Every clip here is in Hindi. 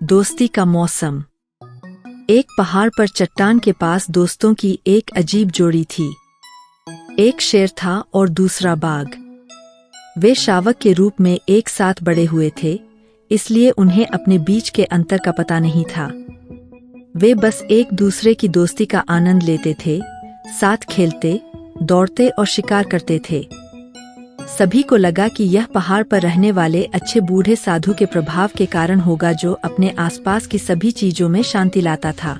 दोस्ती का मौसम। एक पहाड़ पर चट्टान के पास दोस्तों की एक अजीब जोड़ी थी। एक शेर था और दूसरा बाघ। वे शावक के रूप में एक साथ बड़े हुए थे, इसलिए उन्हें अपने बीच के अंतर का पता नहीं था। वे बस एक दूसरे की दोस्ती का आनंद लेते थे, साथ खेलते, दौड़ते और शिकार करते थे। सभी को लगा कि यह पहाड़ पर रहने वाले अच्छे बूढ़े साधु के प्रभाव के कारण होगा, जो अपने आसपास की सभी चीजों में शांति लाता था।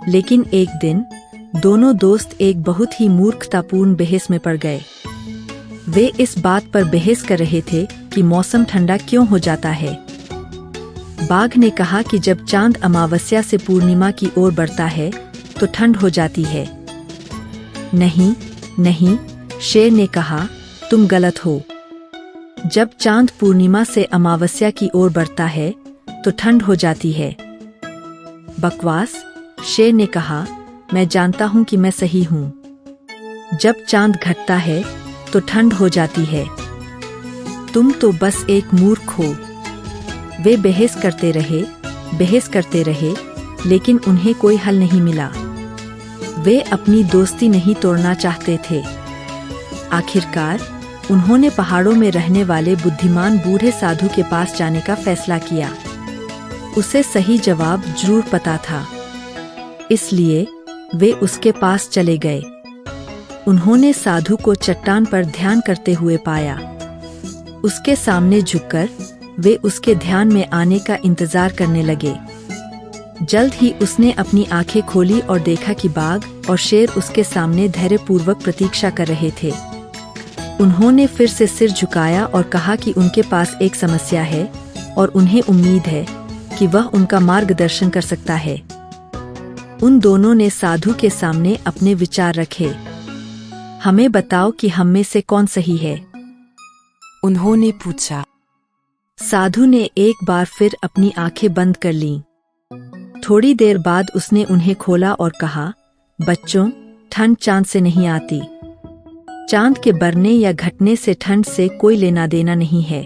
लेकिन एक दिन दोनों दोस्त एक बहुत ही मूर्खतापूर्ण बहस में पड़ गए। वे इस बात पर बहस कर रहे थे कि मौसम ठंडा क्यों हो जाता है। बाघ ने कहा कि जब चांद अमावस्या से पूर्णिमा की ओर बढ़ता है तो ठंड हो जाती है। नहीं नहीं, शेर ने कहा, तुम गलत हो। जब चांद पूर्णिमा से अमावस्या की ओर बढ़ता है तो ठंड हो जाती है। बकवास, शेर ने कहा, मैं जानता हूं कि मैं सही हूं। जब चांद घटता है तो ठंड हो जाती है। तुम तो बस एक मूर्ख हो। वे बहस करते रहे, लेकिन उन्हें कोई हल नहीं मिला। वे अपनी दोस्ती नहीं तोड़ना चाहते थे। आखिरकार उन्होंने पहाड़ों में रहने वाले बुद्धिमान बूढ़े साधु के पास जाने का फैसला किया। उसे सही जवाब जरूर पता था, इसलिए वे उसके पास चले गए। उन्होंने साधु को चट्टान पर ध्यान करते हुए पाया। उसके सामने झुककर वे उसके ध्यान में आने का इंतजार करने लगे। जल्द ही उसने अपनी आंखें खोली और देखा कि बाघ और शेर उसके सामने धैर्यपूर्वक प्रतीक्षा कर रहे थे। उन्होंने फिर से सिर झुकाया और कहा कि उनके पास एक समस्या है और उन्हें उम्मीद है कि वह उनका मार्गदर्शन कर सकता है। उन दोनों ने साधु के सामने अपने विचार रखे। हमें बताओ कि हम में से कौन सही है, उन्होंने पूछा। साधु ने एक बार फिर अपनी आंखें बंद कर लीं। थोड़ी देर बाद उसने उन्हें खोला और कहा, बच्चों, ठंड चांद से नहीं आती। चांद के बढ़ने या घटने से ठंड से कोई लेना देना नहीं है।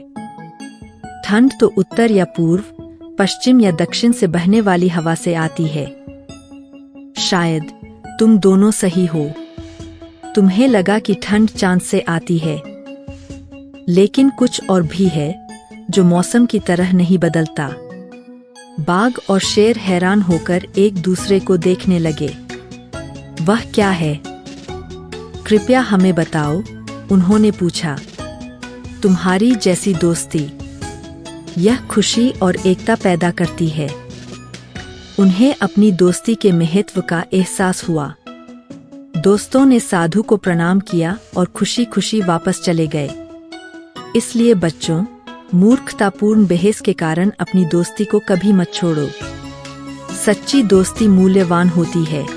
ठंड तो उत्तर या पूर्व, पश्चिम या दक्षिण से बहने वाली हवा से आती है। शायद तुम दोनों सही हो। तुम्हें लगा कि ठंड चांद से आती है, लेकिन कुछ और भी है जो मौसम की तरह नहीं बदलता। बाघ और शेर हैरान होकर एक दूसरे को देखने लगे। वह क्या है? कृपया हमें बताओ, उन्होंने पूछा। तुम्हारी जैसी दोस्ती, यह खुशी और एकता पैदा करती है। उन्हें अपनी दोस्ती के महत्व का एहसास हुआ। दोस्तों ने साधु को प्रणाम किया और खुशी खुशी वापस चले गए। इसलिए बच्चों, मूर्खतापूर्ण बहस के कारण अपनी दोस्ती को कभी मत छोड़ो। सच्ची दोस्ती मूल्यवान होती है।